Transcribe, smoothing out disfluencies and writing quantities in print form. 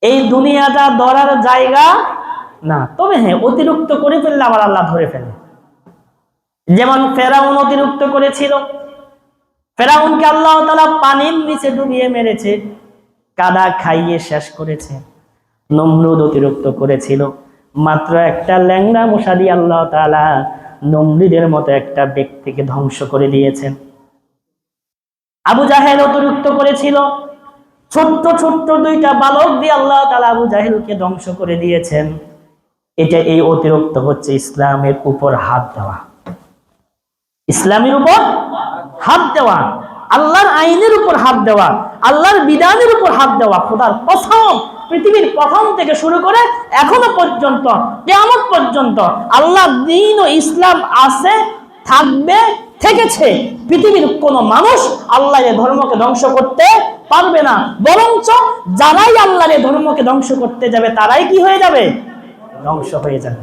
এই দুনিয়াটা ধরার জায়গা না। তবে হ্যাঁ, অতিরিক্ত করে ফেললে আবার আল্লাহ ধরে ফেলে। যেমন ফেরাউন অতিরিক্ত করেছিল, ফেরাউনকে আল্লাহ তাআলা পানির নিচে ডুবিয়ে মেরেছে, কাদা খাইয়ে শেষ করেছে। নমরুদ অতিরিক্ত করেছিল, মাত্র একটা ল্যাংড়া মশা দিয়ে আল্লাহ তাআলা নমরুদের মতো একটা ব্যক্তিকে ধ্বংস করে দিয়েছেন। আবু জাহেল অতিরিক্ত করেছিল, ছোট্ট ছোট্ট দুইটা বালক দিয়ে আল্লাহ তাআলা আবু জাহেলকে ধ্বংস করে দিয়েছেন। এই অতিরিক্ত হচ্ছে ইসলামের উপর হাত দেওয়া, ইসলামের উপর হাত দেওয়া, আল্লাহর আইনের উপর হাত দেওয়া, আল্লাহর বিধানের উপর হাত দেওয়া। খোদার কসম, পৃথিবীর প্রথম থেকে শুরু করে এখনো পর্যন্ত, কিয়ামত পর্যন্ত আল্লাহ দ্বীন ও ইসলাম আছে, থাকবে, থেকেছে। পৃথিবীর কোন মানুষ আল্লাহর ধর্মকে ধ্বংস করতে পারবে না। বরঞ্চ যারাই আল্লাহর ধর্মকে ধ্বংস করতে যাবে তারাই কি হয়ে যাবে? ধ্বংস হয়ে যাবে।